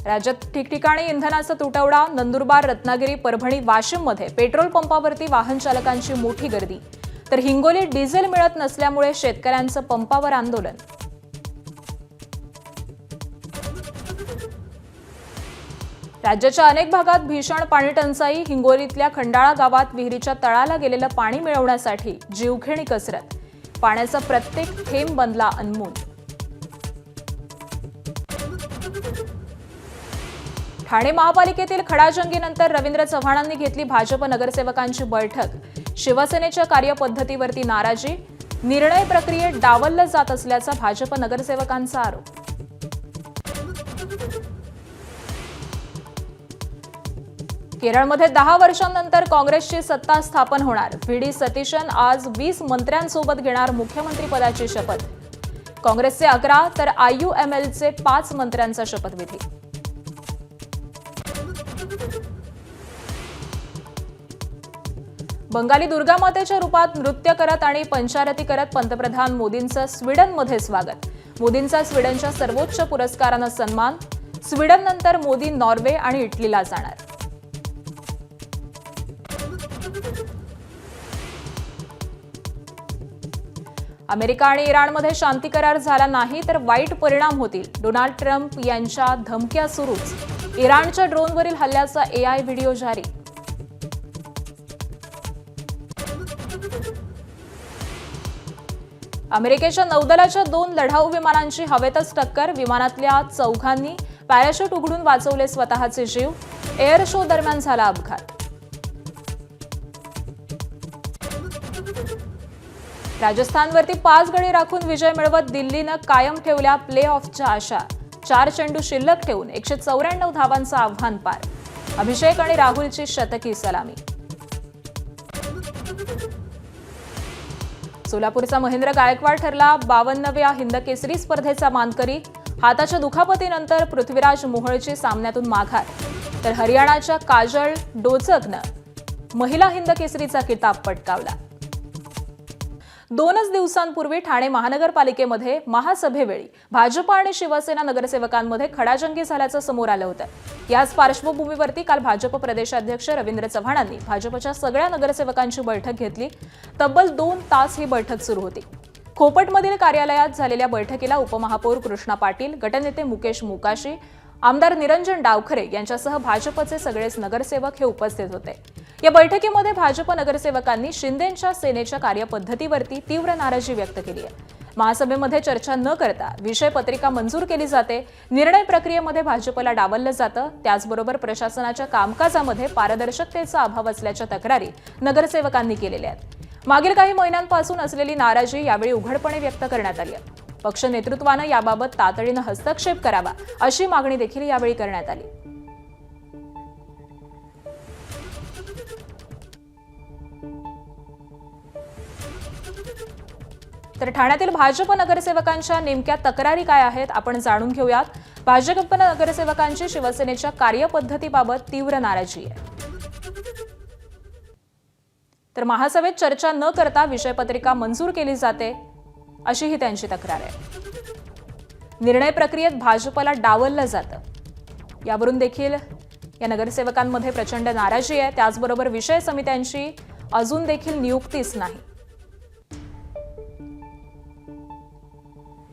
राज्यात ठिकठिकाणी इंधनाचा तुटवडा. नंदुरबार, रत्नागिरी, परभणी, वाशिममध्ये पेट्रोल पंपावरती वाहन चालकांची मोठी गर्दी. तर हिंगोलीत डिझेल मिळत नसल्यामुळे शेतकऱ्यांचं पंपावर आंदोलन. राज्याच्या अनेक भागात भीषण पाणी टंचाई. हिंगोलीतल्या खंडाळा गावात विहिरीच्या तळाला गेलेलं पाणी मिळवण्यासाठी जीवघेणी कसरत. पाण्याचा प्रत्येक थेंब बनला अनमोल. ठाणे महापालिकेतील खडाजंगीनंतर रवींद्र चव्हाणांनी घेतली भाजप नगरसेवकांची बैठक. शिवसेनेच्या कार्यपद्धतीवरती नाराजी. निर्णय प्रक्रियेत डावललं जात असल्याचा भाजप नगरसेवकांचा आरोप. केरळमध्ये 10 वर्षांनंतर काँग्रेसची सत्ता स्थापन होणार. व्ही.डी. सतीशन आज 20 मंत्र्यांसोबत घेणार मुख्यमंत्रीपदाची शपथ. काँग्रेसचे 11 तर आययूएमएलचे 5 मंत्र्यांचा शपथविधी. बंगाली दुर्गामातेच्या रूपात नृत्य करत आणि पंचारती करत पंतप्रधान मोदींचं स्वीडनमध्ये स्वागत. मोदींचा स्वीडनच्या सर्वोच्च पुरस्कारानं सन्मान. स्वीडननंतर मोदी नॉर्वे आणि इटलीला जाणार. अमेरिका आणि इराणमध्ये शांती करार झाला नाही तर वाईट परिणाम होतील. डोनाल्ड ट्रम्प यांच्या धमक्या सुरूच. इराणच्या ड्रोनवरील हल्ल्याचा एआय व्हिडिओ जारी. अमेरिकेच्या नौदलाच्या 2 लढाऊ विमानांची हवेतच टक्कर. विमानातल्या चौघांनी पॅराशूट उघडून वाचवले स्वतःचे जीव. एअर शो दरम्यान झाला अपघात. राजस्थानवरती 5 गडी राखून विजय मिळवत दिल्लीनं कायम ठेवल्या प्ले ऑफच्या आशा. 4 चेंडू शिल्लक ठेवून 194 धावांचं आव्हान पार. अभिषेक आणि राहुलची शतकी सलामी. सोलापूरचा महेंद्र गायकवाड ठरला 52व्या हिंदकेसरी स्पर्धेचा मानकरी. हाताच्या दुखापतीनंतर पृथ्वीराज मोहोळची सामन्यातून माघार. तर हरियाणाच्या काजल डोचकनं महिला हिंदकेसरीचा किताब पटकावला. 2च दिवसांपूर्वी ठाणे महानगरपालिकेमध्ये महासभेवेळी भाजप आणि शिवसेना नगरसेवकांमध्ये खडाजंगी झाल्याचं समोर आलं होतं. याच पार्श्वभूमीवरती काल भाजप प्रदेशाध्यक्ष रवींद्र चव्हाणांनी भाजपच्या सगळ्या नगरसेवकांची बैठक घेतली. तब्बल 2 तास ही बैठक सुरू होती. खोपटमधील कार्यालयात झालेल्या बैठकीला उपमहापौर कृष्णा पाटील, गटनेते मुकेश मोकाशी, आमदार निरंजन डावखरे यांच्यासह भाजपचे सगळेच नगरसेवक हे उपस्थित होते. या बैठकीमध्ये भाजप नगरसेवकांनी शिंदेंच्या सेनेच्या कार्यपद्धतीवरती तीव्र नाराजी व्यक्त केली आहे. महासभेमध्ये चर्चा न करता विषय पत्रिका मंजूर केली जाते. निर्णय प्रक्रियेमध्ये भाजपला डावललं जातं. त्याचबरोबर प्रशासनाच्या कामकाजामध्ये पारदर्शकतेचा अभाव असल्याच्या तक्रारी नगरसेवकांनी केलेल्या आहेत. मागील काही महिन्यांपासून असलेली नाराजी यावेळी उघडपणे व्यक्त करण्यात आली आहे. पक्ष नेतृत्वानं याबाबत तातडीनं हस्तक्षेप करावा अशी मागणी देखील यावेळी करण्यात आली. तर ठाण्यातील भाजप नगरसेवकांच्या नेमक्या तक्रारी काय आहेत आपण जाणून घेऊयात. भाजप नगरसेवकांची शिवसेनेच्या कार्यपद्धतीबाबत तीव्र नाराजी आहे. तर महासभेत चर्चा न करता विषयपत्रिका मंजूर केली जाते अशी ही त्यांची तक्रार आहे. निर्णय प्रक्रियेत भाजपला डावललं जातं. यावरून देखील या नगरसेवकांमध्ये प्रचंड नाराजी आहे. त्याचबरोबर विषय समित्यांची अजून देखील नियुक्तीच नाही.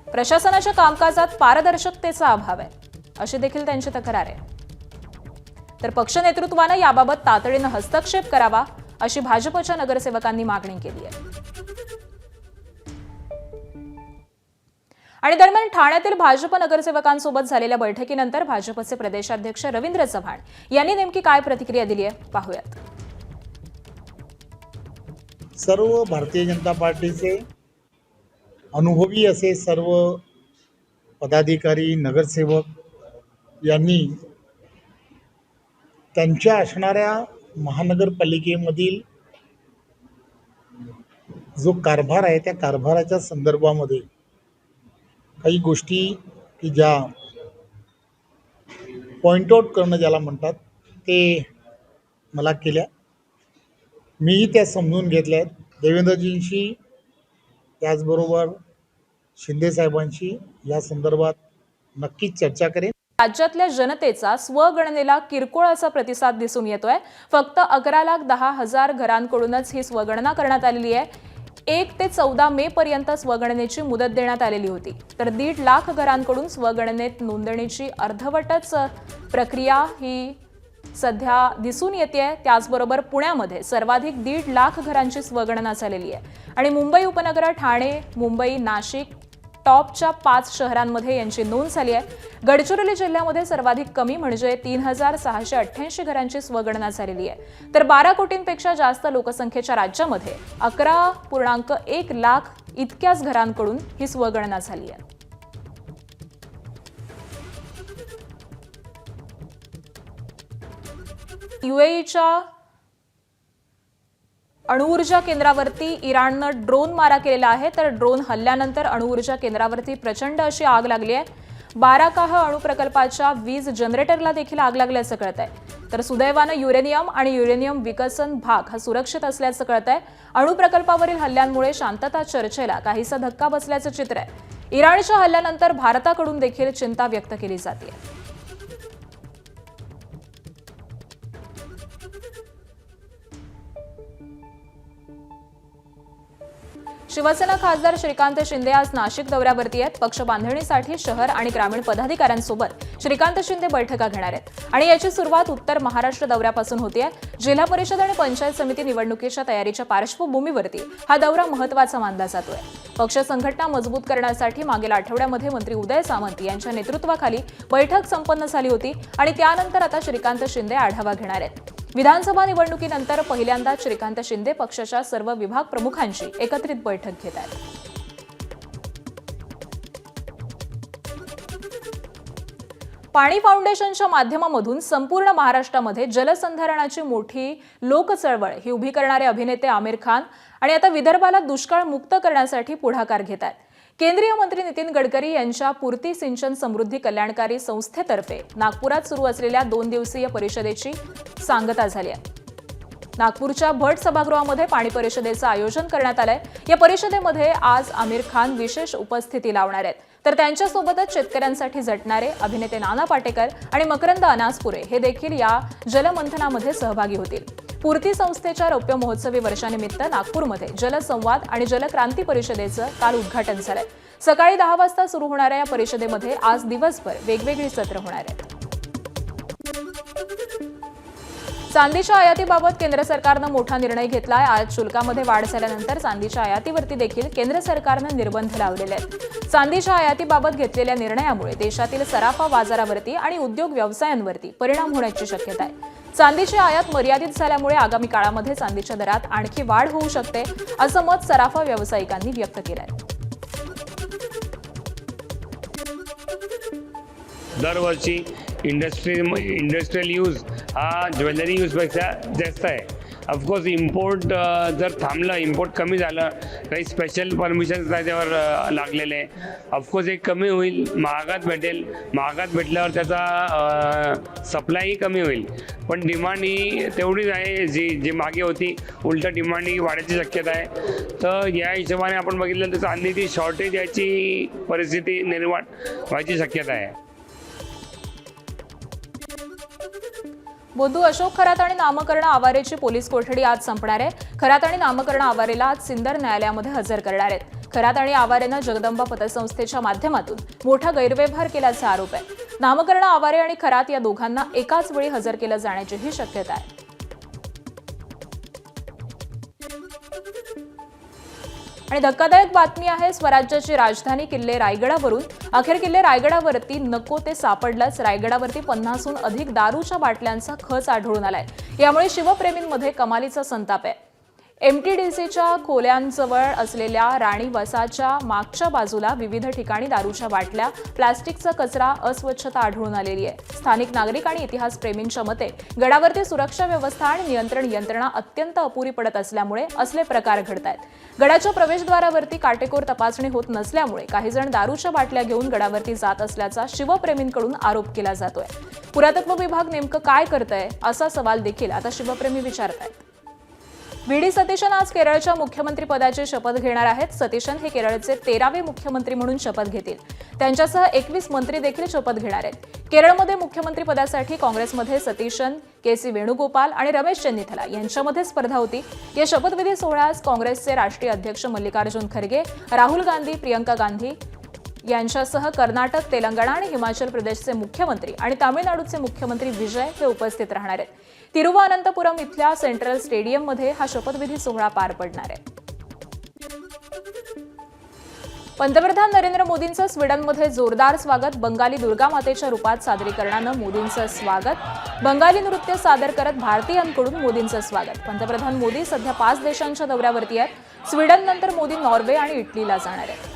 प्रशासनाच्या कामकाजात पारदर्शकतेचा अभाव आहे अशी देखील त्यांची तक्रार आहे. तर पक्ष नेतृत्वानं याबाबत तातडीनं हस्तक्षेप करावा अशी भाजपच्या नगरसेवकांनी मागणी केली आहे. आणि दरम्यान ठाण्यातील भाजप नगरसेवकांसोबत झालेल्या बैठकीनंतर भाजपचे प्रदेशाध्यक्ष रवींद्र चव्हाण यांनी नेमकी काय प्रतिक्रिया दिली आहे पाहूयात. सर्व भारतीय जनता पार्टीचे अनुभवी असे सर्व पदाधिकारी नगरसेवक यांनी त्यांच्या असणाऱ्या महानगरपालिकेमधील जो कारभार आहे त्या कारभाराच्या संदर्भामध्ये काही गोष्टी की ज्या पॉइंट आउट करणं ज्याला म्हणतात ते मला केल्या. मीही त्या समजून घेतल्या आहेत. देवेंद्रजींशी त्याचबरोबर शिंदे साहेबांशी या संदर्भात नक्कीच चर्चा करेन. राज्यातल्या जनतेचा स्वगणनेला किरकोळ असा प्रतिसाद दिसून येतोय. फक्त 11,10,000 घरांकडूनच ही स्वगणना करण्यात आलेली आहे. 1 ते 14 मे पर्यंत स्वगणनेची मुदत देण्यात आलेली होती. तर 1.5 लाख घरांकडून स्वगणनेत नोंदणीची अर्धवटच प्रक्रिया ही सध्या दिसून येते. त्याचबरोबर पुण्यामध्ये सर्वाधिक 1.5 लाख घरांची स्वगणना झालेली आहे आणि मुंबई उपनगर, ठाणे, मुंबई, नाशिक टॉपच्या 5 शहरांमध्ये यांची नोंद झाली आहे. गडचिरोली जिल्ह्यामध्ये सर्वाधिक कमी म्हणजे 3,688 घरांची स्वगणना झालेली आहे. तर 12 कोटींपेक्षा जास्त लोकसंख्येच्या राज्यामध्ये 11.1 लाख इतक्याच घरांकडून ही स्वगणना झाली आहे. UAEच्या अणुऊर्जा केंद्रावरती इराणनं ड्रोन मारा केलेला आहे. तर ड्रोन हल्ल्यानंतर अणुऊर्जा केंद्रावरती प्रचंड अशी आग लागली आहे. बाराकाह अणु प्रकल्पाच्या वीज जनरेटरला देखील आग लागल्याचं कळत आहे. तर सुदैवानं युरेनियम आणि युरेनियम विकसन भाग हा सुरक्षित असल्याचं कळत आहे. अणु प्रकल्पावरील हल्ल्यांमुळे शांतता चर्चेला काहीसा धक्का बसल्याचं चित्र आहे. इराणच्या हल्ल्यानंतर भारताकडून देखील चिंता व्यक्त केली जाते. शिवसेना खासदार श्रीकांत शिंदे आज नाशिक दौऱ्यावरती आहेत. पक्ष बांधणीसाठी शहर आणि ग्रामीण पदाधिकाऱ्यांसोबत श्रीकांत शिंदे बैठका घेणार आहेत आणि याची सुरुवात उत्तर महाराष्ट्र दौऱ्यापासून होतीये. जिल्हा परिषद आणि पंचायत समिती निवडणुकीच्या तयारीच्या पार्श्वभूमीवरती हा दौरा महत्त्वाचा मानला जातोय. पक्ष संघटना मजबूत करण्यासाठी मागील आठवड्यामध्ये मंत्री उदय सामंत यांच्या नेतृत्वाखाली बैठक संपन्न झाली होती आणि त्यानंतर आता श्रीकांत शिंदे आढावा घेणार आहेत. विधानसभा निवडणुकीनंतर पहिल्यांदा श्रीकांत शिंदे पक्षाच्या सर्व विभाग प्रमुखांची एकत्रित बैठक घेत आहेत. पाणी फाउंडेशनच्या माध्यमामधून संपूर्ण महाराष्ट्रामध्ये जलसंधारणाची मोठी लोकचळवळ ही उभी करणारे अभिनेते आमिर खान आणि आता विदर्भाला दुष्काळ मुक्त करण्यासाठी पुढाकार घेत आहेत. केंद्रीय मंत्री नितीन गडकरी यांच्या पूर्ती सिंचन समृद्धी कल्याणकारी संस्थेतर्फे नागपुरात सुरू असलेल्या 2 दिवसीय परिषदेची सांगता झाली आहे. नागपूरच्या भट सभागृहामध्ये पाणी परिषदेचं आयोजन करण्यात आलंय. या परिषदेमध्ये आज आमिर खान विशेष उपस्थिती लावणार आहेत. तर त्यांच्यासोबतच शेतकऱ्यांसाठी झटणारे अभिनेते नाना पाटेकर आणि मकरंद अनासपुरे हे देखील या जलमंथनामध्ये सहभागी होतील. पूर्ती संस्थेच्या रौप्य महोत्सवी वर्षानिमित्त नागपूरमध्ये जलसंवाद आणि जलक्रांती परिषदेचं काल उद्घाटन झालंय. सकाळी 10 वाजता सुरू होणाऱ्या या परिषदेमध्ये आज दिवसभर वेगवेगळी सत्र होणार आहेत. चांदीच्या आयातीबाबत केंद्र सरकारनं मोठा निर्णय घेतलाय. आज शुल्कामध्ये वाढ झाल्यानंतर चांदीच्या आयातीवरती देखील केंद्र सरकारनं निर्बंध लावलेले आहेत. चांदीच्या आयातीबाबत घेतलेल्या निर्णयामुळे देशातील सराफा बाजारावरती आणि उद्योग व्यवसायांवरती परिणाम होण्याची शक्यता आहे. चांदीची आयात मर्यादित झाल्यामुळे आगामी काळामध्ये चांदीच्या दरात आणखी वाढ होऊ शकते असं मत सराफा व्यावसायिकांनी व्यक्त केलं आहे. दरवर्षी इंडस्ट्रियल यूज हा ज्वेलरी यूजपेक्षा जास्त आहे. ऑफकोर्स इम्पोर्ट जर थांबलं, इम्पोर्ट कमी झालं, काही स्पेशल परमिशन्स त्याच्यावर लागलेले, ऑफकोर्स एक कमी होईल, महागात भेटेल. महागात भेटल्यावर त्याचा सप्लायही कमी होईल. पण डिमांड ही तेवढीच आहे जी मागे होती. उलट डिमांड ही वाढायची शक्यता आहे. तर या हिशोबाने आपण बघितलं तर चांदीची शॉर्टेज याची परिस्थिती निर्माण व्हायची शक्यता आहे. बुद्धू अशोक खरात आणि नामकरण आवारेची पोलीस कोठडी आज संपणार आहे. खरात आणि नामकरण आवारेला आज सिन्नर न्यायालयामध्ये हजर करणार आहेत. खरात आणि आवारेनं जगदंबा पतसंस्थेच्या माध्यमातून मोठा गैरव्यवहार केल्याचा आरोप आहे. नामकरण आवारे आणि खरात या दोघांना एकाच वेळी हजर केलं जाण्याचीही शक्यता आहे. आणि धक्कादायक बातमी आहे स्वराज्याची राजधानी किल्ले रायगडावरून. अखेर किल्ले रायगडावरती नको ते सापडलंच. रायगडावरती 50हून अधिक दारूच्या बाटल्यांचा खच आढळून आलाय. यामुळे शिवप्रेमींमध्ये कमालीचा संताप आहे. MTDCच्या खोल्यांजवळ असलेल्या राणी वसाच्या मागच्या बाजूला विविध ठिकाणी दारूच्या बाटल्या, प्लास्टिकचा कचरा, अस्वच्छता आढळून आलेली आहे. स्थानिक नागरिक आणि इतिहासप्रेमींच्या मते गडावरती सुरक्षा व्यवस्था आणि नियंत्रण यंत्रणा अत्यंत अपुरी पडत असल्यामुळे असले प्रकार घडतायत. गडाच्या प्रवेशद्वारावरती काटेकोर तपासणी होत नसल्यामुळे काही जण दारूच्या बाटल्या घेऊन गडावरती जात असल्याचा शिवप्रेमींकडून आरोप केला जातोय. पुरातत्व विभाग नेमकं काय करतंय असा सवाल देखील आता शिवप्रेमी विचारतायत. व्ही.डी. सतीशन आज केरळच्या मुख्यमंत्री पदाची शपथ घेणार आहेत. सतीशन हे केरळचे 13वे मुख्यमंत्री म्हणून शपथ घेतील. त्यांच्यासह 21 मंत्री देखील शपथ घेणार आहेत. केरळमध्ये मुख्यमंत्री पदासाठी काँग्रेसमध्ये सतीशन, के.सी. वेणुगोपाल आणि रमेश चेन्निथला यांच्यामध्ये स्पर्धा होती. या शपथविधी सोहळ्यास काँग्रेसचे राष्ट्रीय अध्यक्ष मल्लिकार्जुन खरगे, राहुल गांधी, प्रियंका गांधी यांच्यासह कर्नाटक, तेलंगणा आणि हिमाचल प्रदेशचे मुख्यमंत्री आणि तामिळनाडूचे मुख्यमंत्री विजय हे उपस्थित राहणार आहेत. तिरुवनंतपुरम इथल्या सेंट्रल स्टेडियममध्ये हा शपथविधी सोहळा पार पडणार आहे. पंतप्रधान नरेंद्र मोदींचं स्वीडनमध्ये जोरदार स्वागत. बंगाली दुर्गा मातेच्या रूपात सादरीकरणानं मोदींचं स्वागत. बंगाली नृत्य सादर करत भारतीयांकडून मोदींचं स्वागत. पंतप्रधान मोदी सध्या 5 देशांच्या दौऱ्यावरती आहेत. स्वीडननंतर मोदी नॉर्वे आणि इटलीला जाणार आहेत.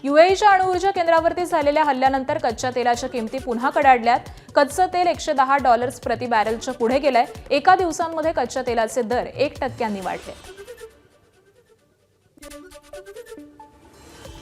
युएईच्या अणुऊर्जा केंद्रावरती झालेल्या हल्ल्यानंतर कच्च्या तेलाच्या किमती पुन्हा कडाडल्यात. कच्चं तेल $110 प्रति बॅरलच्या पुढे गेलंय. एका दिवसांमध्ये कच्च्या तेलाचे दर 1% वाढले.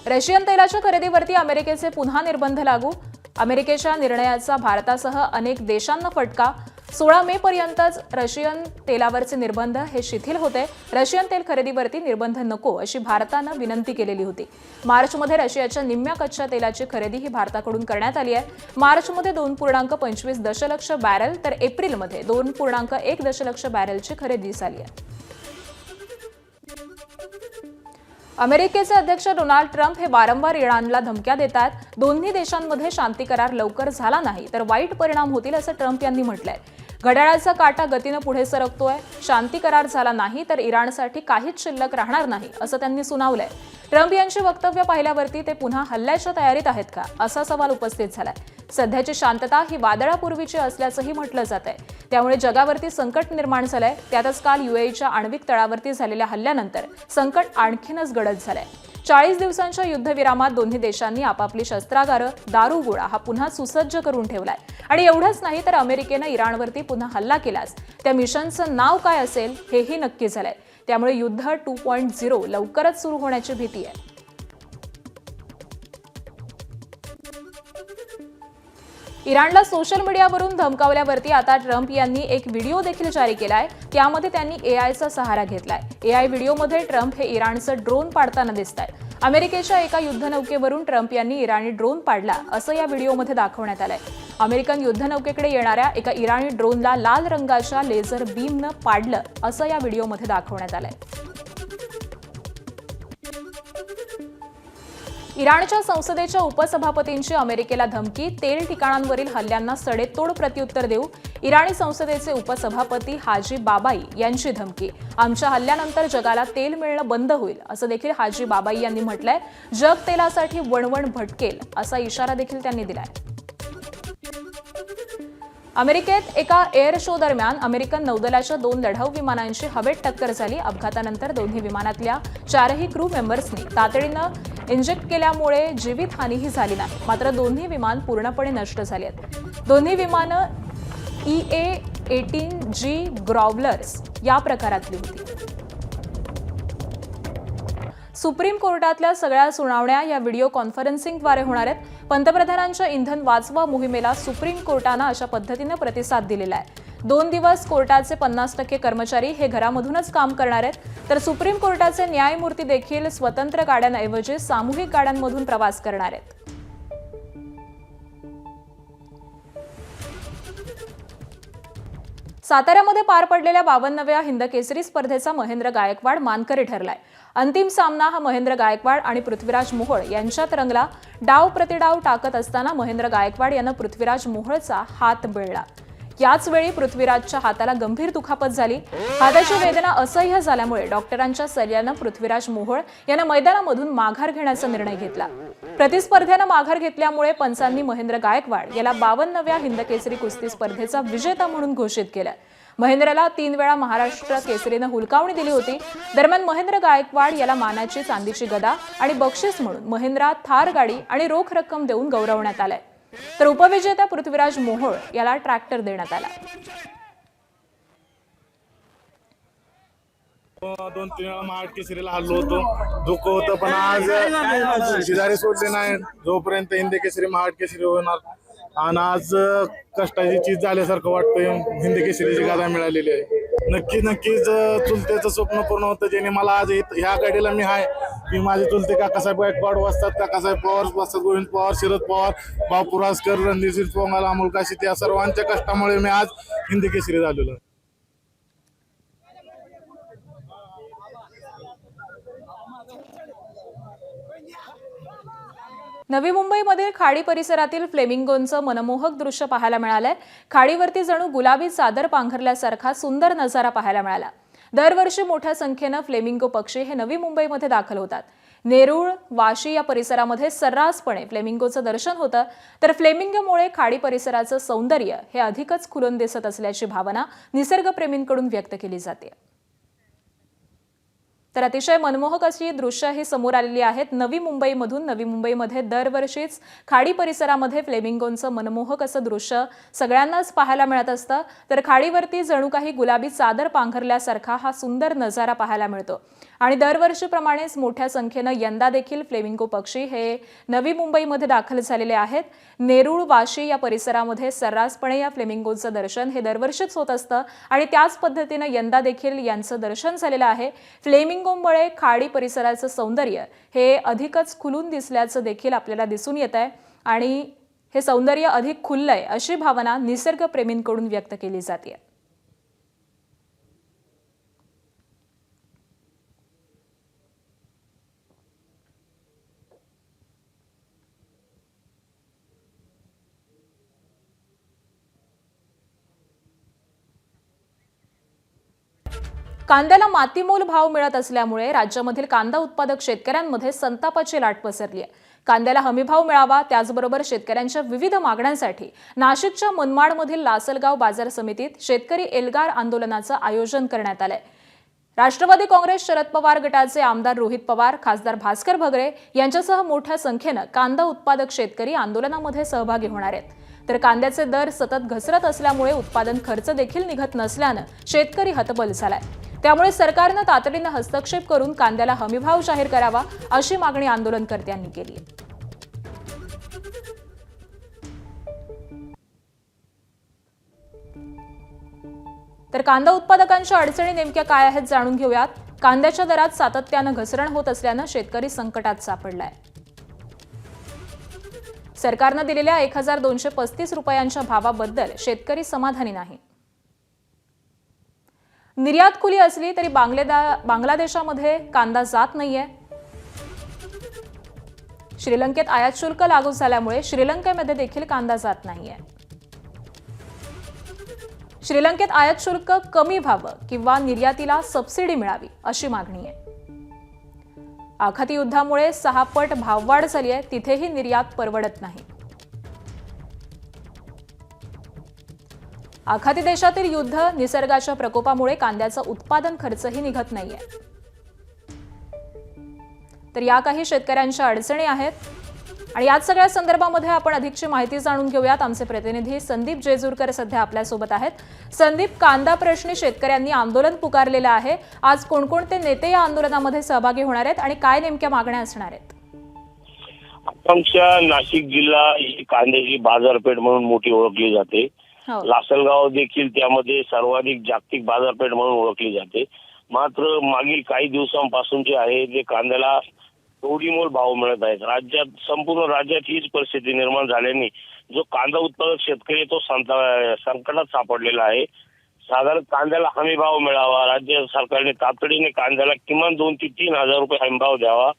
रशियन तेलाच्या खरेदीवरती अमेरिकेचे पुन्हा निर्बंध लागू. अमेरिकेच्या निर्णयाचा भारतासह अनेक देशांना फटका. 16 मे पर्यंतच रशियन तेलावरचे निर्बंध हे शिथिल होते. रशियन तेल खरेदीवरती निर्बंध नको अशी भारतानं विनंती केलेली होती. मार्चमध्ये रशियाच्या निम्म्या कच्च्या तेलाची खरेदी ही भारताकडून करण्यात आली आहे. मार्चमध्ये 2.25 दशलक्ष बॅरल तर एप्रिलमध्ये 2.1 दशलक्ष बॅरलची खरेदी झाली आहे. अमेरिकेचे अध्यक्ष डोनाल्ड ट्रम्प हे वारंवार इराणला धमक्या देतात. दोन्ही देशांमध्ये शांती करार लवकर झाला नाही तर वाईट परिणाम होतील असं ट्रम्प यांनी म्हटलंय. घड्याळाचा काटा गतीनं पुढे सरकतोय. शांती करार झाला नाही तर इराणसाठी काहीच शिल्लक राहणार नाही असं त्यांनी सुनावलंय. ट्रम्प यांची वक्तव्य पाहिल्यावरती ते पुन्हा हल्ल्याच्या तयारीत आहेत का असा सवाल उपस्थित झालाय. सध्याची शांतता ही वादळापूर्वीची असल्याचंही म्हटलं जात आहे. त्यामुळे जगावरती संकट निर्माण झालंय. त्यातच काल युएईच्या आण्विक तळावरती झालेल्या हल्ल्यानंतर संकट आणखीनच गडद झालंय. 40 दिवसांच्या युद्धविरामात दोन्ही देशांनी आपापली शस्त्रागारं, दारुगोळा हा पुन्हा सुसज्ज करून ठेवलाय. आणि एवढंच नाही तर अमेरिकेनं इराणवरती पुन्हा हल्ला केलास त्या मिशनचं नाव काय असेल हेही नक्की झालंय. त्यामुळे युद्ध 2.0 लवकरच सुरू होण्याची भीती आहे. इराणला सोशल मीडियावरून धमकावल्यावरती आता ट्रम्प यांनी एक व्हिडिओ देखील जारी केलाय. त्यामध्ये त्यांनी एआयचा सहारा घेतलाय. एआय व्हिडिओमध्ये ट्रम्प हे इराणचं ड्रोन पाडताना दिसतायत. अमेरिकेच्या एका युद्धनौकेवरून ट्रम्प यांनी इराणी ड्रोन पाडला असं या व्हिडिओमध्ये दाखवण्यात आलंय. अमेरिकन युद्धनौकेकडे येणाऱ्या एका इराणी ड्रोनला लाल रंगाच्या लेझर बीमनं पाडलं असं या व्हिडिओमध्ये दाखवण्यात आलंय. इराणच्या संसदेच्या उपसभापतींची अमेरिकेला धमकी. तेल ठिकाणांवरील हल्ल्यांना सडेतोड प्रत्युत्तर देऊ. इराणी संसदेचे उपसभापती हाजी बाबाई यांची धमकी. आमच्या हल्ल्यानंतर जगाला तेल मिळणं बंद होईल असं देखील हाजी बाबाई यांनी म्हटलंय. जग तेलासाठी वणवण भटकेल असा इशारा देखील त्यांनी दिलाय. अमेरिकेत एका एअर शो दरम्यान अमेरिकन नौदलाच्या 2 लढाऊ विमानांची हवेत टक्कर झाली. अपघातानंतर दोन्ही विमानातल्या 4ही क्रू मेंबर्सनी तातडीनं इंजेक्ट केल्यामुळे जीवितहानीही झाली नाही. मात्र दोन्ही विमान पूर्णपणे नष्ट झाली आहेत. दोन्ही विमानं EA-18G ग्रॉवलर्स या प्रकारातली होती. सुप्रीम कोर्टातल्या सगळ्या सुनावण्या या व्हिडिओ कॉन्फरन्सिंगद्वारे होणार आहेत. पंतप्रधानांच्या इंधन वाचवा मोहिमेला सुप्रीम कोर्टानं अशा पद्धतीनं प्रतिसाद दिलेला आहे. 2 दिवस कोर्टाचे 50% कर्मचारी हे घरामधूनच काम करणार आहेत. तर सुप्रीम कोर्टाचे न्यायमूर्ती देखील स्वतंत्र गाड्यांऐवजी सामूहिक गाड्यांमधून प्रवास करणार आहेत. साताऱ्यामध्ये पार पडलेल्या 52व्या हिंदकेसरी स्पर्धेचा महेंद्र गायकवाड मानकरी ठरलाय. अंतिम सामना हा महेंद्र गायकवाड आणि पृथ्वीराज मोहोळ यांच्यात रंगला. डाव प्रतिडाव टाकत असताना महेंद्र गायकवाड यानं पृथ्वीराज मोहोळचा हात पिळला. याच वेळी पृथ्वीराजच्या हाताला गंभीर दुखापत झाली. हाताची वेदना असह्य झाल्यामुळे डॉक्टरांच्या सल्ल्यानं पृथ्वीराज मोहोळ यानं मैदानामधून माघार घेण्याचा निर्णय घेतला. प्रतिस्पर्ध्यानं माघार घेतल्यामुळे पंचांनी महेंद्र गायकवाड याला 52व्या हिंदकेसरी कुस्ती स्पर्धेचा विजेता म्हणून घोषित केलं. महेंद्रला 3 वेळा महाराष्ट्र केसरीनं हुलकावणी दिली होती. दरम्यान महेंद्र गायकवाड याला मानाची चांदीची गदा आणि बक्षीस म्हणून महिंद्रा थार गाडी आणि रोख रक्कम देऊन गौरवण्यात आलंय. तर उपविजेता पृथ्वीराज मोहोळ याला ट्रॅक्टर देण्यात आला. 2-3 वेळा महाड केसरीला हल्लो होतो, दुःख होतं, पण आज शेजारी सोडले नाही. जोपर्यंत हिंद केसरी महाड केसरी होणार आणि आज कष्टाची चीज झाल्यासारखं वाटतंय. हिंद केसरीची गादा मिळालेली आहे. नक्कीच चुलत्याचं स्वप्न पूर्ण होतं, ज्याने मला आज ह्या गाडीला मी आहे की माझे चुलते काकासाहेब गायकवाड वाजतात, काकासाहेब पवार वाजतात, गोविंद पवार, शरद पवार, भाऊ पुरासकर, रणधीरसिंग पोंगाल, अमोल काशीत, या सर्वांच्या कष्टामुळे मी आज हिंद केसरी झालेलो आहे. नवी मुंबईमधील खाडी परिसरातील फ्लेमिंगोंचं मनमोहक दृश्य पाहायला मिळालंय. खाडीवरती जणू गुलाबी चादर पांघरल्यासारखा सुंदर नजारा पाहायला मिळाला. दरवर्षी मोठ्या संख्येनं फ्लेमिंगो पक्षी हे नवी मुंबईमध्ये दाखल होतात. नेरूळ, वाशी या परिसरामध्ये सर्रासपणे फ्लेमिंगोचं दर्शन होतं. तर फ्लेमिंगोमुळे खाडी परिसराचं सौंदर्य हे अधिकच खुलून दिसत असल्याची भावना निसर्गप्रेमींकडून व्यक्त केली जाते. तर अतिशय मनमोहक अशी दृश्य ही समोर आलेली आहेत नवी मुंबईमधून. नवी मुंबईमध्ये दरवर्षीच खाडी परिसरामध्ये फ्लेमिंगोंचं मनमोहक असं दृश्य सगळ्यांनाच पाहायला मिळत असतं. तर खाडीवरती जणू काही गुलाबी चादर पांघरल्यासारखा हा सुंदर नजारा पाहायला मिळतो. आणि दरवर्षीप्रमाणेच मोठ्या संख्येनं यंदा देखील फ्लेमिंगो पक्षी हे नवी मुंबईमध्ये दाखल झालेले आहेत. नेरूळ, वाशी या परिसरामध्ये सर्रासपणे या फ्लेमिंगोचं दर्शन हे दरवर्षीच होत असतं आणि त्याच पद्धतीनं यंदा देखील यांचं दर्शन झालेलं आहे. फ्लेमिंगोमुळे खाडी परिसराचं सौंदर्य हे अधिकच खुलून दिसल्याचं देखील आपल्याला दिसून येत आहे आणि हे सौंदर्य अधिक खुललंय अशी भावना निसर्गप्रेमींकडून व्यक्त केली जाते. कांद्याला मातीमोल भाव मिळत असल्यामुळे राज्यामधील कांदा उत्पादक शेतकऱ्यांमध्ये संतापाची लाट पसरली आहे. कांद्याला हमीभाव मिळावा, त्याचबरोबर शेतकऱ्यांच्या विविध मागण्यांसाठी नाशिकच्या मनमाडमधील लासलगाव बाजार समितीत शेतकरी एल्गार आंदोलनाचं आयोजन करण्यात आलंय. राष्ट्रवादी काँग्रेस शरद पवार गटाचे आमदार रोहित पवार, खासदार भास्कर भगरे यांच्यासह मोठ्या संख्येनं कांदा उत्पादक शेतकरी आंदोलनामध्ये सहभागी होणार आहेत. तर कांद्याचे दर सतत घसरत असल्यामुळे उत्पादन खर्च देखील निघत नसल्यानं शेतकरी हतबल झालाय. त्यामुळे सरकारनं तातडीनं हस्तक्षेप करून कांद्याला हमीभाव जाहीर करावा अशी मागणी आंदोलनकर्त्यांनी केली आहे. तर कांदा उत्पादकांच्या अडचणी नेमक्या काय आहेत जाणून घेऊयात. कांद्याच्या दरात सातत्यानं घसरण होत असल्यानं शेतकरी संकटात सापडलाय. सरकारनं दिलेल्या 1235 रुपयांच्या भावाबद्दल शेतकरी समाधानी नाही. निर्यात खुली असली तरी बांगलादेशामध्ये कांदा जात नाहीये. श्रीलंकेत आयात शुल्क लागू झाल्यामुळे श्रीलंकेमध्ये देखील कांदा जात नाहीये. श्रीलंकेत आयात शुल्क कमी व्हावं किंवा निर्यातीला सबसिडी मिळावी अशी मागणी आहे. आखाती युद्धामुळे 6 पट भाववाढ झाली आहे, तिथेही निर्यात परवडत नाही. आखाती देशातील युद्ध, निसर्गाच्या प्रकोपामुळे कांद्याचा उत्पादन खर्चही निघत नाहीये. तर या काही शेतकऱ्यांच्या अडचणी आहेत आणि याच सगळ्या संदर्भामध्ये आपण अधिकची माहिती जाणून घेऊयात. आमचे प्रतिनिधी संदीप जेजूरकर सध्या आपल्यासोबत आहेत. संदीप, कांदा प्रश्नी शेतकऱ्यांनी आंदोलन पुकारलेलं आहे. आज कोणकोणते नेते या आंदोलनामध्ये सहभागी होणार आहेत आणि काय नेमक्या मागण्या असणार आहेत? आमच्या नाशिक जिल्हा ही कांद्याची बाजारपेठ म्हणून मोठी ओळखली जाते. लासलगाव देखील त्यामध्ये सर्वाधिक जागतिक बाजारपेठ म्हणून ओळखली जाते. मात्र मागील काही दिवसांपासून जे आहे ते कांद्याला तोडीमोल भाव मिळत आहेत. संपूर्ण राज्यात हीच परिस्थिती निर्माण झाल्याने जो कांदा उत्पादक शेतकरी तो संकटात सापडलेला आहे. साधारण कांद्याला हमी भाव मिळावा, राज्य सरकारने तातडीने कांद्याला किमान 2 ते 3 हजार रुपये हमी भाव द्यावा,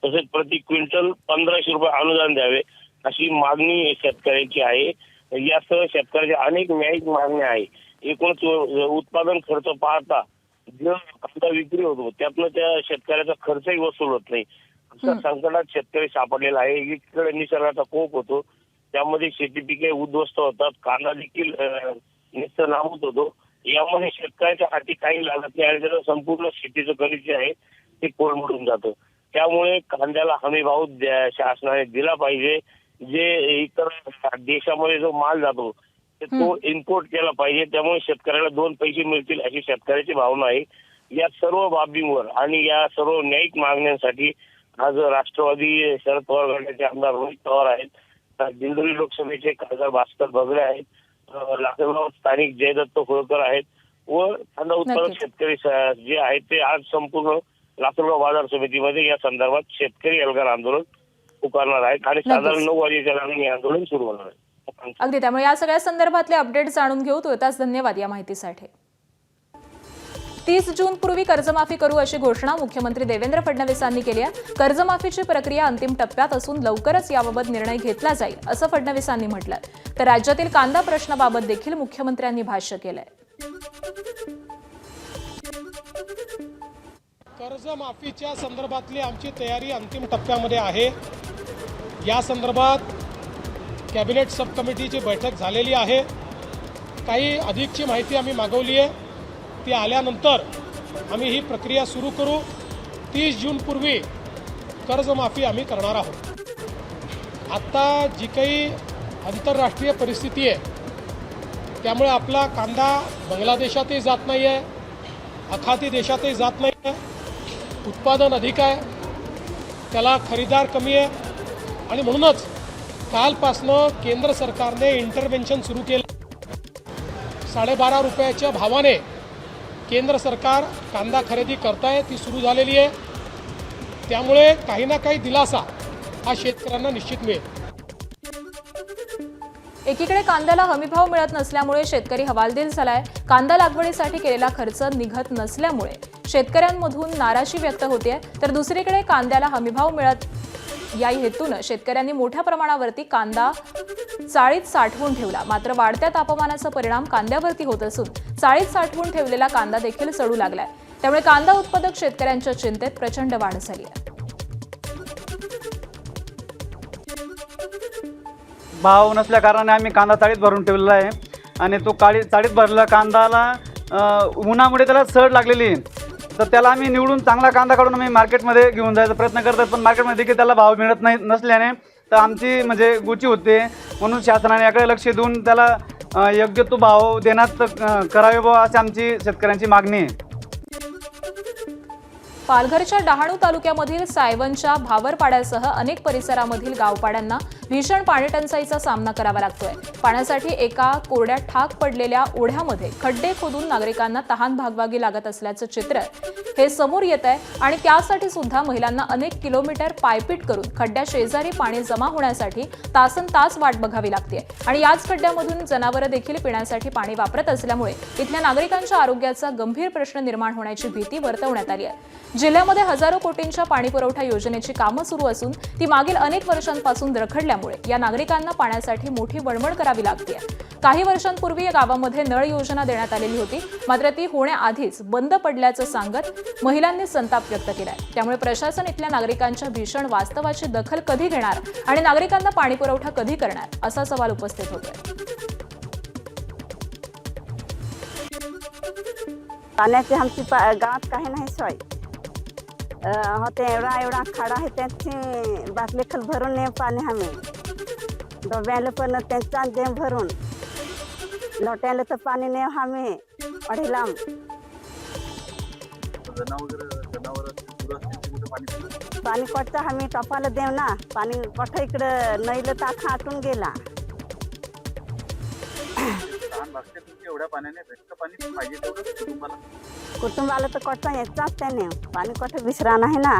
तसेच प्रति क्विंटल 1500 रुपये अनुदान द्यावे अशी मागणी शेतकऱ्यांची आहे. यासह शेतकऱ्याच्या अनेक न्यायिक मागण्या आहे. एकूणच उत्पादन खर्च पाहता जो कांदा विक्री होतो त्यातनं त्या शेतकऱ्याचा खर्चही वसूल होत नाही. अशा संकटात शेतकरी सापडलेला आहे. एकीकडे निसर्गाचा कोप होतो, त्यामध्ये शेती पिके उद्ध्वस्त होतात, कांदा देखील निस्त नाबूद होतो. यामध्ये शेतकऱ्याच्या हाती काही लागत नाही आणि त्याचं संपूर्ण शेतीचं गणित जे आहे ते कोलमडून जातं. त्यामुळे कांद्याला हमी भाव शासनाने दिला पाहिजे. जे इतर देशामध्ये जो माल जातो तो इम्पोर्ट केला पाहिजे. त्यामुळे शेतकऱ्याला 2 पैसे मिळतील अशी शेतकऱ्याची भावना आहे. या सर्व बाबींवर आणि या सर्व न्यायिक मागण्यांसाठी आज राष्ट्रवादी शरद पवार गटाचे आमदार रोहित पवार आहेत, दिंडोरी लोकसभेचे खासदार भास्कर बगळे आहेत, लासलगाव स्थानिक जयदत्त होळकर आहेत व कांदा उत्पादक शेतकरी जे आहेत ते आज संपूर्ण लासलगाव बाजार समितीमध्ये या संदर्भात शेतकरी एल्गार आंदोलन पुकारणार आहेत आणि साधारण 9 वाजेच्या दरम्यान हे आंदोलन सुरू होणार आहे. अगदी, त्यामुळे या सगळ्या संदर्भातले अपडेट जाणून घेऊ. तुर्तास धन्यवाद या माहितीसाठी. 30 जून पूर्वी कर्जमाफी करू अशी घोषणा मुख्यमंत्री देवेंद्र फडणवीसांनी केली आहे. कर्जमाफीची प्रक्रिया अंतिम टप्प्यात असून लवकरच याबाबत निर्णय घेतला जाईल असं फडणवीसांनी म्हटलं. तर राज्यातील कांदा प्रश्नाबाबत देखील मुख्यमंत्र्यांनी भाष्य केलंय. कर्जमाफीच्या संदर्भातली आमची तयारी अंतिम टप्प्यामध्ये आहे. या संदर्भात कॅबिनेट सब कमिटीची बैठक झालेली आहे. काही अधिकची माहिती आम्ही मागवली आहे. ती आल्यानंतर आम्ही ही प्रक्रिया सुरू करू. 30 जून पूर्वी कर्जमाफी आम्ही करणार आहोत. आत्ता जी काही आंतरराष्ट्रीय परिस्थिती आहे त्यामुळे आपला कांदा बांगलादेशातही जात नाही आहे, आखाती देशातही जात नाही आहे. उत्पादन अधिक आहे, त्याला खरेदीदार कमी आहे आणि म्हणूनच कालपासनं केंद्र सरकारने इंटरव्हेन्शन सुरू केलं. 12.5 रुपयाच्या भावाने केंद्र सरकार कांदा खरेदी करताय, ती सुरू झालेली आहे. त्यामुळे काही ना काही दिलासा हा शेतकऱ्यांना निश्चित मिळेल. एकीकडे कांद्याला हमीभाव मिळत नसल्यामुळे शेतकरी हवालदिल झालाय. कांदा लागवडीसाठी केलेला खर्च निघत नसल्यामुळे शेतकऱ्यांमधून नाराजी व्यक्त होते. तर दुसरीकडे कांद्याला हमीभाव मिळत या हेतूनं शेतकऱ्यांनी मोठ्या प्रमाणावरती कांदा चाळीत साठवून ठेवला. मात्र वाढत्या तापमानाचा परिणाम कांद्यावरती होत असून चाळीत साठवून ठेवलेला कांदा देखील सडू लागलाय. त्यामुळे कांदा उत्पादक शेतकऱ्यांच्या चिंतेत प्रचंड वाढ झाली आहे. भाव नसल्या कारणाने आम्ही कांदा चाळीत भरून ठेवलेला आहे आणि तो चाळीत भरलेला कांदाला उन्हामुळे त्याला सड लागलेली आहे. तर त्याला आम्ही निवडून चांगला कांदा काढून आम्ही मार्केटमध्ये घेऊन जायचा प्रयत्न करतात, पण मार्केटमध्ये देखील त्याला भाव मिळत नसल्याने तर आमची म्हणजे गुची होते. म्हणून शासनाने याकडे लक्ष देऊन त्याला योग्य तो भाव देण्यात करावे बुवा अशी आमची शेतकऱ्यांची मागणी आहे. पालघरच्या डहाणू तालुक्यामधील सायवनच्या भावरपाड्यासह अनेक परिसरामधील गावपाड्यांना भीषण पाणी टंचाईचा सामना करावा लागतोय. पाण्यासाठी एका कोरड्या ठाक पडलेल्या ओढ्यामध्ये खड्डे खोदून नागरिकांना तहान भागवावी लागत असल्याचं चित्र हे समोर येत आहे आणि त्यासाठी सुद्धा महिलांना अनेक किलोमीटर पायपीट करून खड्ड्या शेजारी पाणी जमा होण्यासाठी तासनतास वाट बघावी लागते आणि याच खड्ड्यामधून जनावरं देखील पिण्यासाठी पाणी वापरत असल्यामुळे इथल्या नागरिकांच्या आरोग्याचा गंभीर प्रश्न निर्माण होण्याची भीती वर्तवण्यात आली आहे. जिल्ह्यामध्ये हजारो कोटींच्या पाणीपुरवठा योजनेची कामं सुरू असून ती मागील अनेक वर्षांपासून रखडल्यामुळे या नागरिकांना पाण्यासाठी मोठी वणवण करावी लागते. काही वर्षांपूर्वी या गावामध्ये नळ योजना देण्यात आलेली होती, मात्र ती होण्याआधीच बंद पडल्याचं सांगत महिलांनी संताप व्यक्त केलाय. त्यामुळे प्रशासन इथल्या नागरिकांच्या भीषण वास्तवाची दखल कधी घेणार आणि नागरिकांना पाणीपुरवठा कधी करणार असा सवाल उपस्थित होतोय. पाण्याची आमची गावात काही नाही सोय होते. एवढा खाडा आहे, त्यांची बाटली खल भरून ने पाणी आम्ही डब्याला पण त्यांचा देव भरून लोट्याला तर पाणी ने आम्ही अढी लांब. पाणी कोटतं आम्ही टपाला देव ना. पाणी कोठं इकडं नैलं ताखा आटून गेला. एवढ्या पाण्याने भेटतं पाणी पाहिजे तेवढं कुटुंबाला तर कोटतं याचाच त्याने पाणी कोठं विसरा नाही ना.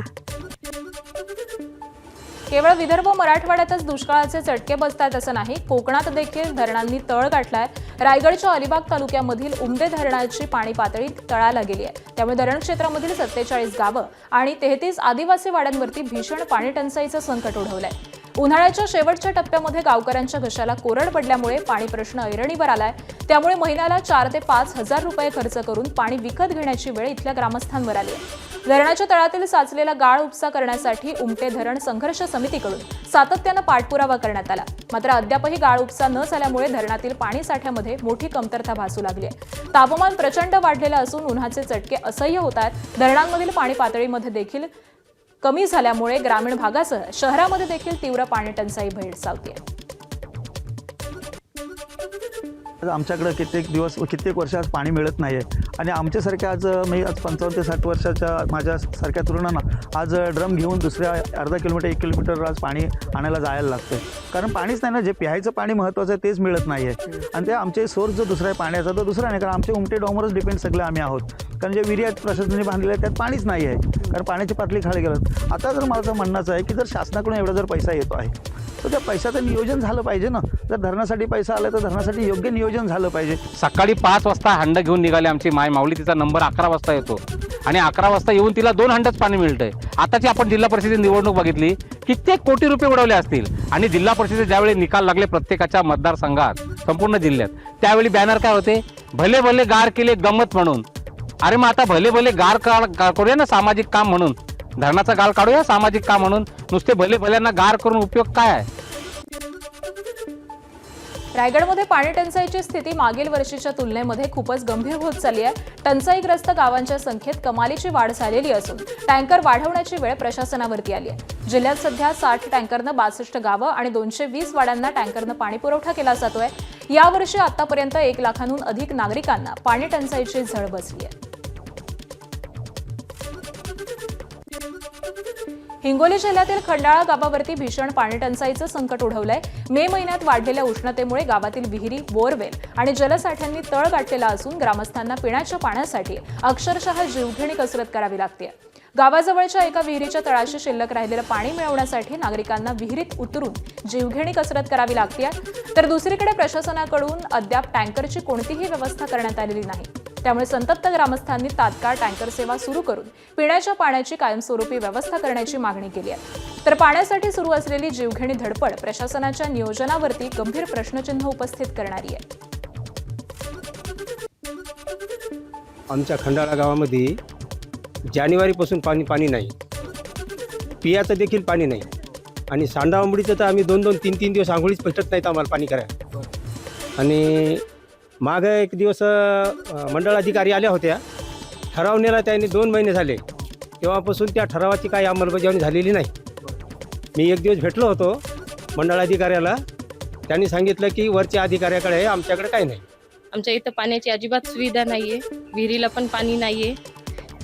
केवळ विदर्भ मराठवाड्यातच दुष्काळाचे चटके बसतात असं नाही, कोकणात देखील धरणांनी तळ गाठलाय. रायगडच्या अलिबाग तालुक्यामधील उमदे धरणाची पाणी पातळी तळाला गेली आहे. त्यामुळे धरण क्षेत्रामधील 47 गावं आणि 33 आदिवासी वाड्यांवरती भीषण पाणी टंचाईचं संकट ओढवलंय. उन्हाळ्याच्या शेवटच्या टप्प्यामध्ये गावकऱ्यांच्या घशाला कोरड पडल्यामुळे पाणी प्रश्न ऐरणीवर आलाय. त्यामुळे महिन्याला 4 ते 5 हजार रुपये खर्च करून पाणी विकत घेण्याची वेळ इथल्या ग्रामस्थांवर आली आहे. धरणाच्या तळातील साचलेला गाळ उपसा करण्यासाठी उमटे धरण संघर्ष समितीकडून सातत्यानं पाठपुरावा करण्यात आला. मात्र अद्यापही गाळ उपसा न झाल्यामुळे धरणातील पाणी साठ्यामध्ये मोठी कमतरता भासू लागली आहे. तापमान प्रचंड वाढलेलं असून उन्हाचे चटके असह्य होत आहेत. धरणांमधील पाणी पातळीमध्ये देखील कमी झाल्यामुळे ग्रामीण भागासह शहरामध्ये देखील तीव्र पाणी टंचाई भेडसावते. आमच्याकडे कित्येक वर्ष आज पाणी मिळत नाही आहे आणि आमच्यासारख्या आज 55 ते 60 वर्षाच्या माझ्यासारख्या तरुणांना आज ड्रम घेऊन दुसऱ्या अर्धा किलोमीटर 1 किलोमीटर आज पाणी आणायला जायला लागतं. कारण पाणीच नाही ना, जे प्यायचं पाणी महत्त्वाचं आहे तेच मिळत नाही आहे. आणि ते आमचे सोर्स जो दुसरा आहे पाण्याचा तो दुसरा नाही, कारण आमचे उमटे डॉमरच डिपेंड सगळे आम्ही आहोत. कारण जे विहिरी आहेत प्रशासनाने बांधलेले आहेत त्यात पाणीच नाही आहे, कारण पाण्याची पातळी खाली गेलं. आता जर माझं म्हणणंच आहे की जर शासनाकडून एवढा जर पैसा येतो आहे तर त्या पैशाचं नियोजन झालं पाहिजे ना. जर धरणासाठी पैसा आला तर धरणासाठी योग्य नियोजन झालं पाहिजे. सकाळी 5 वाजता हंड घेऊन निघाले आमची माऊली. तिचा नंबर 11 वाजता येतो आणि 11 वाजता येऊन तिला 2 हंडच पाणी मिळतंय. आताची आपण जिल्हा परिषदेची निवडणूक बघितली, कित्येक कोटी रुपये उडवले असतील आणि जिल्हा परिषदेचे ज्यावेळी निकाल लागले प्रत्येकाच्या मतदारसंघात संपूर्ण जिल्ह्यात, त्यावेळी बॅनर काय होते, भले भले गार केले गंमत म्हणून. अरे मग आता भले भले गार करूया ना सामाजिक काम म्हणून, धरणाचा गाळ काढूया सामाजिक काम म्हणून. नुसते भले भल्यांना गार करून उपयोग काय आहे. रायगडमध्ये पाणी टंचाईची स्थिती मागील वर्षीच्या तुलनेमध्ये खूपच गंभीर होत चालली आहे. टंचाईग्रस्त गावांच्या संख्येत कमालीची वाढ झालेली असून टँकर वाढवण्याची वेळ प्रशासनावरती आली आहे. जिल्ह्यात सध्या 60 टँकरनं 62 गावं आणि 220 वाड्यांना टँकरनं पाणी पुरवठा केला जातोय. यावर्षी आतापर्यंत 1 लाखांहून अधिक नागरिकांना पाणी टंचाईची झळ बसली आहे. हिंगोली जिल्ह्यातील खंडाळा गावावरती भीषण पाणी टंचाईचं संकट ओढवलंय. मे महिन्यात वाढलेल्या उष्णतेमुळे गावातील विहिरी, बोरवेल आणि जलसाठ्यांनी तळ गाठलेला असून ग्रामस्थांना पिण्याच्या पाण्यासाठी अक्षरशः जीवघेणी कसरत करावी लागते. गावाजवळच्या एका विहिरीच्या तळाशी शिल्लक राहिलेलं पाणी मिळवण्यासाठी नागरिकांना विहिरीत उतरून जीवघेणी कसरत करावी लागते. तर दुसरीकडे प्रशासनाकडून अद्याप टँकरची कोणतीही व्यवस्था करण्यात आलेली नाही. त्यामुळे संतप्त ग्रामस्थांनी तात्काळ टँकर सेवा सुरू करून पिण्याच्या पाण्याची कायमस्वरूपी व्यवस्था करण्याची मागणी केली आहे. तर पाण्यासाठी सुरू असलेली जीवघेणी धडपड प्रशासनाच्या नियोजनावरती गंभीर प्रश्नचिन्ह उपस्थित करणारी आहे. आमच्या खंडाळा गावामध्ये जानेवारीपासून पाणी नाही, पियाचं देखील पाणी नाही आणि सांडावंबडीचं तर आम्ही 2-2, 3-3 दिवस आंघोळीच भेटत नाहीत आम्हाला पाणी करायला. आणि मागं एक दिवस मंडळ अधिकारी आल्या होत्या, ठराव नेला त्यांनी 2 महिने झाले, तेव्हापासून त्या ठरावाची काही अंमलबजावणी झालेली नाही. मी एक दिवस भेटलो होतो मंडळ अधिकाऱ्याला, त्यांनी सांगितलं की वरच्या अधिकाऱ्याकडे आहे, आमच्याकडे काही नाही. आमच्या इथं पाण्याची अजिबात सुविधा नाही आहे, विहिरीला पण पाणी नाही आहे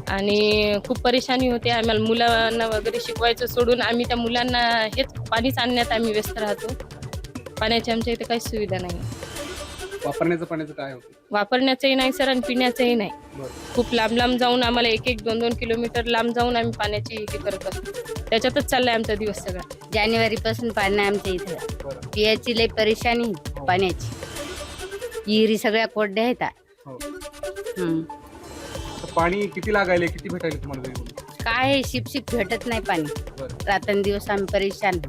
आणि खूप परेशानी होते आम्हाला. मुलांना वगैरे शिकवायचं सोडून आम्ही त्या मुलांना हेच पाणीच आणण्यात आम्ही व्यस्त राहतो. पाण्याची आमच्या इथं काहीच सुविधा नाही. वापरण्याचं पाण्याचं काय होतं? वापरण्याचंही नाही सर आणि पिण्याचंही नाही. खूप लांब लांब जाऊन आम्हाला 1-1, 2-2 किलोमीटर लांब जाऊन आम्ही पाण्याची हे करत असतो. त्याच्यातच चाललाय आमचा दिवस सगळा. जानेवारीपासून पाणी आमच्या इथं पियाची लई परेशानी पाण्याची. विहिरी सगळ्या कोरड्या आहेत. पाणी किती लागायले, किती भेटायले तुम्हाला? काय शिपशिप भेटत नाही पाणी. रात्रंदिवस आम्ही परेशान.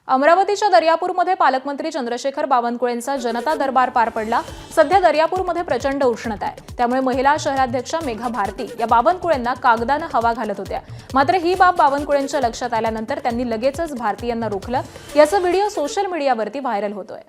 अमरावतीच्या दर्यापूरमध्ये पालकमंत्री चंद्रशेखर बावनकुळेंचा जनता दरबार पार पडला. सध्या दर्यापूरमध्ये प्रचंड उष्णता आहे. त्यामुळे महिला शहराध्यक्षा मेघा भारती या बावनकुळेंना कागदानं हवा घालत होत्या. मात्र ही बाब बावनकुळेंच्या लक्षात आल्यानंतर त्यांनी लगेचच भारती यांना रोखलं. याचा व्हिडिओ सोशल मीडियावरती व्हायरल होतोय.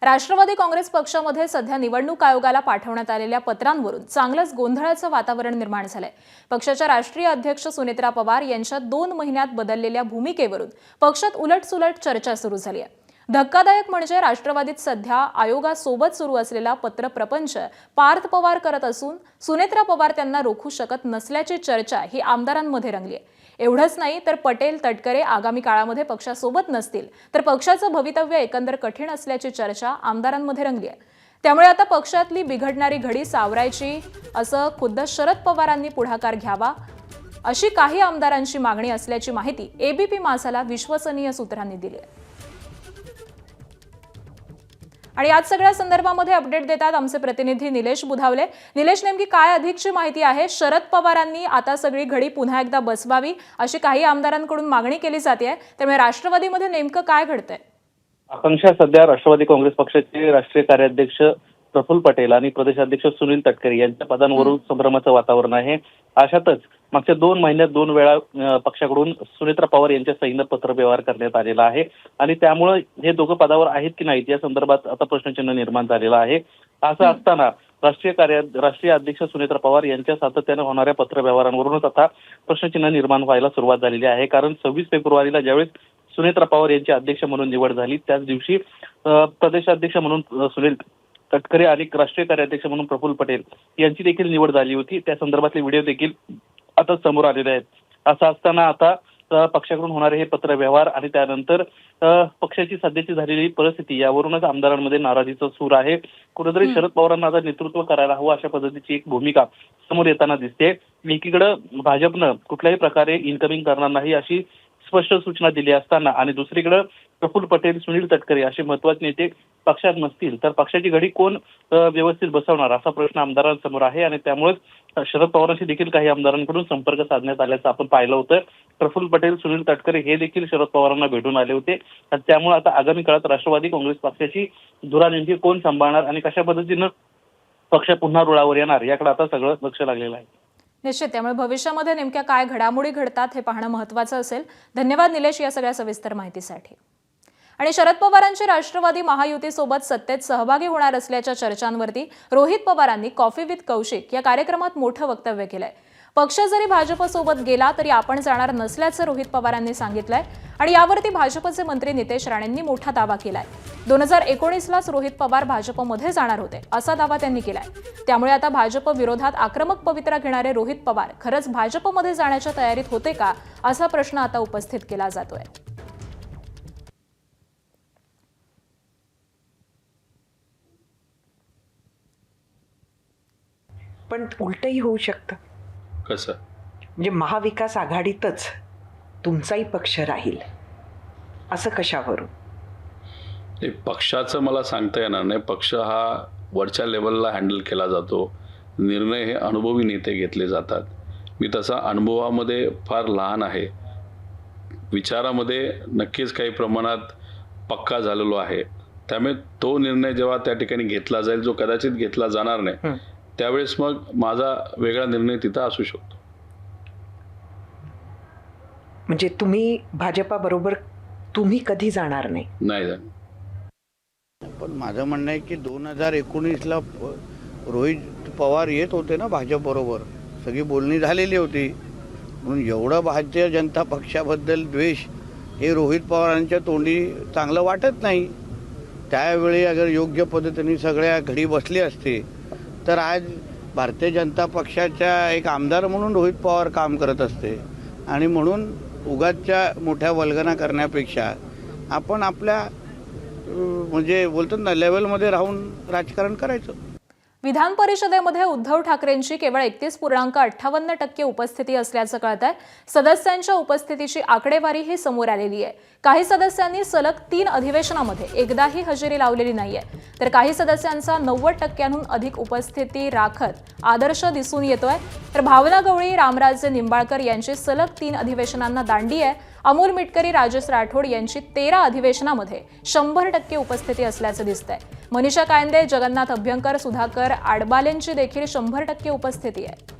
राष्ट्रवादी काँग्रेस पक्षामध्ये सध्या निवडणूक आयोगाला पाठवण्यात आलेल्या पत्रांवरून चांगलंच गोंधळाचं वातावरण निर्माण झालंय. पक्षाच्या राष्ट्रीय अध्यक्ष सुनेत्रा पवार यांच्या 2 महिन्यात बदललेल्या भूमिकेवरून पक्षात उलटसुलट चर्चा सुरू झाली आहे. धक्कादायक म्हणजे राष्ट्रवादीत सध्या आयोगासोबत सुरू असलेला पत्रप्रपंच पार्थ पवार करत असून सुनेत्रा पवार त्यांना रोखू शकत नसल्याची चर्चा ही आमदारांमध्ये रंगली आहे. एवढंच नाही तर पटेल, तटकरे आगामी काळामध्ये पक्षासोबत नसतील तर पक्षाचं भवितव्य एकंदर कठीण असल्याची चर्चा आमदारांमध्ये रंगली आहे. त्यामुळे आता पक्षातली बिघडणारी घडी सावरायची असं खुद्द शरद पवारांनी पुढाकार घ्यावा अशी काही आमदारांची मागणी असल्याची माहिती एबीपी माझाला विश्वसनीय सूत्रांनी दिली आहे. आणि आज सगळ्या संदर्भामध्ये अपडेट देतात आमचे प्रतिनिधी निलेश बुधावले. निलेश, नेमकी काय अधिकची माहिती आहे? शरद पवारांनी आता सगळी घडी पुन्हा एकदा बसवावी अशी काही आमदारांकडून मागणी केली जाते, त्यामुळे राष्ट्रवादीमध्ये नेमकं काय घडतंय? आकांक्षा, सध्या राष्ट्रवादी काँग्रेस पक्षाचे राष्ट्रीय कार्याध्यक्ष प्रफुल्ल पटेल आणि प्रदेशाध्यक्ष सुनील तटकरे यांच्या पदांवरून संभ्रमाचं वातावरण आहे. अशातच मागच्या 2 महिन्यात 2 वेळा पक्षाकडून सुनेत्रा पवार यांच्या सहीनं पत्रव्यवहार करण्यात आलेला आहे आणि त्यामुळे हे दोघं पदावर आहेत की नाहीत या संदर्भात आता प्रश्नचिन्ह निर्माण झालेलं आहे. असं असताना राष्ट्रीय अध्यक्ष सुनेत्रा पवार यांच्या सातत्यानं होणाऱ्या पत्रव्यवहारांवरूनच आता प्रश्नचिन्ह निर्माण व्हायला सुरुवात झालेली आहे. कारण 26 फेब्रुवारीला ज्यावेळेस सुनेत्रा पवार यांची अध्यक्ष म्हणून निवड झाली त्याच दिवशी प्रदेशाध्यक्ष म्हणून सुनील तटकरे आणि राष्ट्रीय कार्याध्यक्ष म्हणून प्रफुल्ल पटेल यांची देखील निवड झाली होती. त्या संदर्भातले व्हिडिओ देखील आता समोर आलेले आहेत. असं असताना आता पक्षाकडून होणारे हे पत्रव्यवहार आणि त्यानंतर पक्षाची सध्याची झालेली परिस्थिती यावरूनच आमदारांमध्ये नाराजीचा सूर आहे. कुठेतरी शरद पवारांना आता नेतृत्व करायला हवं अशा पद्धतीची एक भूमिका समोर येताना दिसते. एकीकडे भाजपनं कुठल्याही प्रकारे इन्कमिंग करणार नाही अशी स्पष्ट सूचना दिली असताना आणि दुसरीकडे प्रफुल्ल पटेल, सुनील तटकरे असे महत्वाचे नेते पक्षात नसतील तर पक्षाची घडी कोण व्यवस्थित बसवणार असा प्रश्न आमदारांसमोर आहे आणि त्यामुळेच शरद पवारांशी देखील काही आमदारांकडून संपर्क साधण्यात आल्याचं आपण पाहिलं होतं. प्रफुल्ल पटेल, सुनील तटकरे हे देखील शरद पवारांना भेटून आले होते आणि त्यामुळे आता आगामी काळात राष्ट्रवादी काँग्रेस पक्षाची धुरा नेमकी कोण सांभाळणार आणि कशा पद्धतीनं पक्ष पुन्हा रुळावर येणार याकडे आता सगळं लक्ष लागलेलं आहे. निश्चित, त्यामुळे भविष्यामध्ये नेमक्या काय घडामोडी घडतात हे पाहणं महत्त्वाचं असेल. धन्यवाद निलेश या सगळ्या सविस्तर माहितीसाठी. आणि शरद पवारांची राष्ट्रवादी महायुतीसोबत सत्तेत सहभागी होणार असल्याच्या चर्चांवरती रोहित पवारांनी कॉफी विथ कौशिक या कार्यक्रमात मोठं वक्तव्य केलंय. पक्ष जरी भाजपसोबत गेला तरी आपण जाणार नसल्याचं रोहित पवारांनी सांगितलंय आणि यावरती भाजपचे मंत्री नितेश राणेंनी मोठा दावा केलाय. 2019लाच रोहित पवार भाजपमध्ये जाणार होते असा दावा त्यांनी केलाय. त्यामुळे आता भाजप विरोधात आक्रमक पवित्रा घेणारे रोहित पवार खरंच भाजपमध्ये जाण्याच्या तयारीत होते का असा प्रश्न आता उपस्थित केला जातोय. पण उलटही होऊ शकतं. कसं? म्हणजे महाविकास आघाडीतच तुमचाही पक्ष राहील असं कशावरून? पक्षाचं मला सांगता येणार नाही. पक्ष हा वरच्या लेवलला हँडल केला जातो. निर्णय हे अनुभवी नेते घेतले जातात. मी तसा अनुभवामध्ये फार लहान आहे. विचारामध्ये नक्कीच काही प्रमाणात पक्का झालेलो आहे. त्यामुळे तो निर्णय जेव्हा त्या ठिकाणी घेतला जाईल जो कदाचित घेतला जाणार नाही त्यावेळेस मग माझा वेगळा निर्णय तिथं असू शकतो. म्हणजे तुम्ही भाजपाबरोबर तुम्ही कधी जाणार नाही? नाही जाणार. पण माझं म्हणणं आहे की 2019ला रोहित पवार येत होते ना भाजपबरोबर, सगळी बोलणी झालेली होती. म्हणून एवढं भारतीय जनता पक्षाबद्दल द्वेष हे रोहित पवारांच्या तोंडी चांगलं वाटत नाही. त्यावेळी अगर योग्य पद्धतीने सगळ्या घडी बसली असते तर आज भारतीय जनता पक्षाच्या एक आमदार म्हणून रोहित पवार काम करत असते आणि म्हणून उगाचच्या मोठ्या वल्गना करण्यापेक्षा आपण आपल्या म्हणजे बोलतात ना लेवलमध्ये राहून राजकारण करायचं. विधान परिषदेमध्ये उद्धव ठाकरेंची केवळ 31.58% उपस्थिती असल्याचं कळतंय. सदस्यांच्या उपस्थितीची आकडेवारी ही समोर आलेली आहे. काही सदस्यांनी सलग 3 अधिवेशनामध्ये एकदाही हजेरी लावलेली नाहीये तर काही सदस्यांचा 90%हून अधिक उपस्थिती राखत आदर्श दिसून येतोय. तर भावना गवळी, रामराजे निंबाळकर यांची सलग 3 अधिवेशनांना दांडी आहे. अमोल मिटकरी, राजेश राठोड यांची 13 अधिवेशनामध्ये 100% उपस्थिती असल्याचं दिसतंय. मनीषा कायंदे, जगन्नाथ अभ्यंकर, सुधाकर आडबालेंची देखील 100% उपस्थिती आहे.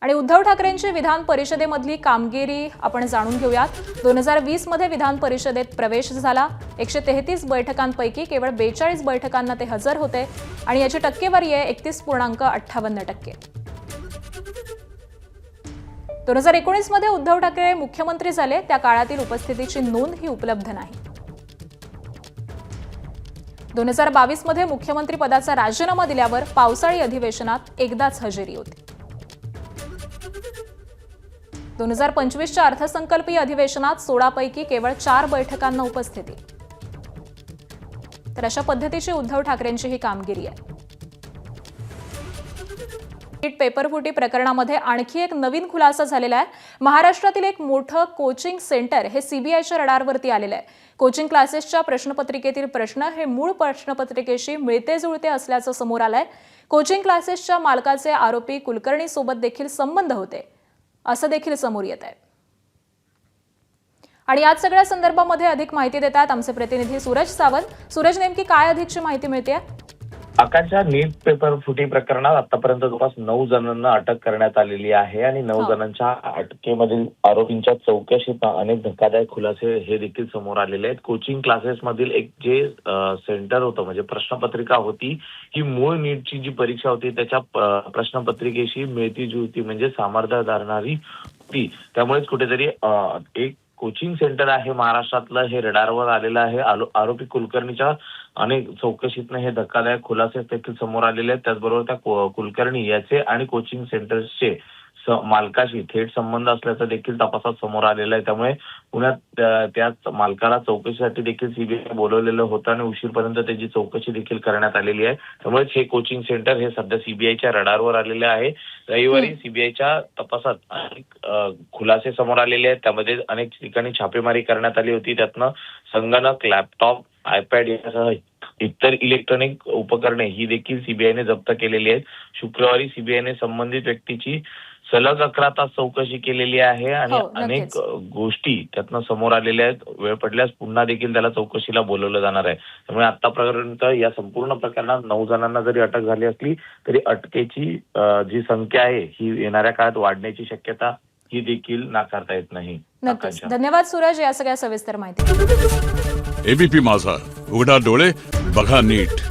आणि उद्धव ठाकरेंची विधान परिषदेमधली कामगिरी आपण जाणून घेऊयात. 2020 मध्ये विधान परिषदेत प्रवेश झाला. 133 बैठकांपैकी केवळ 42 बैठकांना ते हजर होते आणि याची टक्केवारी आहे 31.58%. 2019 मध्ये उद्धव ठाकरे मुख्यमंत्री झाले त्या काळातील उपस्थितीची नोंद ही उपलब्ध नाही. 2022 मध्ये मुख्यमंत्री पदाचा राजीनामा दिल्यावर पावसाळी अधिवेशनात एकदाच हजेरी होती. 2025च्या अर्थसंकल्पीय अधिवेशनात 16 पैकी केवळ 4 बैठकांना उपस्थिती. तर अशा पद्धतीची उद्धव ठाकरेंची ही कामगिरी आहे. नीट पेपरफुटी प्रकरणामध्ये आणखी एक नवीन खुलासा झालेला आहे. महाराष्ट्रातील एक मोठं कोचिंग सेंटर हे सीबीआयच्या रडारवरती आलेलं आहे. कोचिंग क्लासेसच्या प्रश्नपत्रिकेतील प्रश्न हे मूळ प्रश्नपत्रिकेशी मिळते जुळते असल्याचं समोर आलंय. कोचिंग क्लासेसच्या मालकाचे आरोपी कुलकर्णी सोबत देखील संबंध होते असं देखील समोर येत आहे. आणि याच सगळ्या संदर्भामध्ये अधिक माहिती देतात आमचे प्रतिनिधी सूरज सावंत. सूरज, नेमकी काय अधिकची माहिती मिळते? आकाशच्या नीट पेपर फुटी प्रकरणात आतापर्यंत जवळपास 9 जणांना अटक करण्यात आलेली आहे आणि 9 जणांच्या अटकेमधील आरोपींच्या चौकशीत अनेक धक्कादायक खुलासे हे देखील समोर आलेले आहेत. कोचिंग क्लासेस मधील एक जे सेंटर होतं म्हणजे प्रश्नपत्रिका होती ही मूळ नीटची जी परीक्षा होती त्याच्या प्रश्नपत्रिकेशी मिळती जुळती म्हणजे सामर्थ्य धरणारी होती. त्यामुळेच कुठेतरी एक कोचिंग सेंटर आहे महाराष्ट्रातलं हे रडारवर आलेलं आहे. आरोपी कुलकर्णीच्या अनेक चौकशीतनं हे धक्कादायक खुलासे देखील समोर आलेले आहेत. त्याचबरोबर त्या कुलकर्णी याचे आणि कोचिंग सेंटर्सचे मालकाशी थेट संबंध असल्याचं देखील तपासात समोर आलेलं आहे. त्यामुळे पुण्यात त्याच मालकाला चौकशीसाठी देखील सीबीआय बोलवलेलं होतं आणि उशीरपर्यंत त्याची चौकशी देखील करण्यात आलेली आहे. त्यामुळेच हे कोचिंग सेंटर हे सध्या सीबीआयच्या रडारवर आलेले आहे. रविवारी सीबीआयच्या तपासात अनेक खुलासे समोर आलेले आहेत. त्यामध्ये अनेक ठिकाणी छापेमारी करण्यात आली होती. त्यातनं संगणक, लॅपटॉप, आयपॅड यासह इतर इलेक्ट्रॉनिक उपकरणे ही देखील सीबीआयने जप्त केलेली आहेत. शुक्रवारी सीबीआयने संबंधित व्यक्तीची सलग 11 तास चौकशी केलेली आहे आणि अनेक गोष्टी त्यातनं समोर आलेल्या आहेत. वेळ पडल्यास पुन्हा देखील त्याला चौकशीला बोलवलं जाणार आहे. त्यामुळे आतापर्यंत या संपूर्ण प्रकरणात 9 जणांना जरी अटक झाली असली तरी अटकेची जी संख्या आहे ही येणाऱ्या काळात वाढण्याची शक्यता ही देखील नाकारता येत नाही. नक्कीच. धन्यवाद सूरज या सगळ्या सविस्तर माहिती. एबीपी माझा, उघडा डोळे बघा नीट.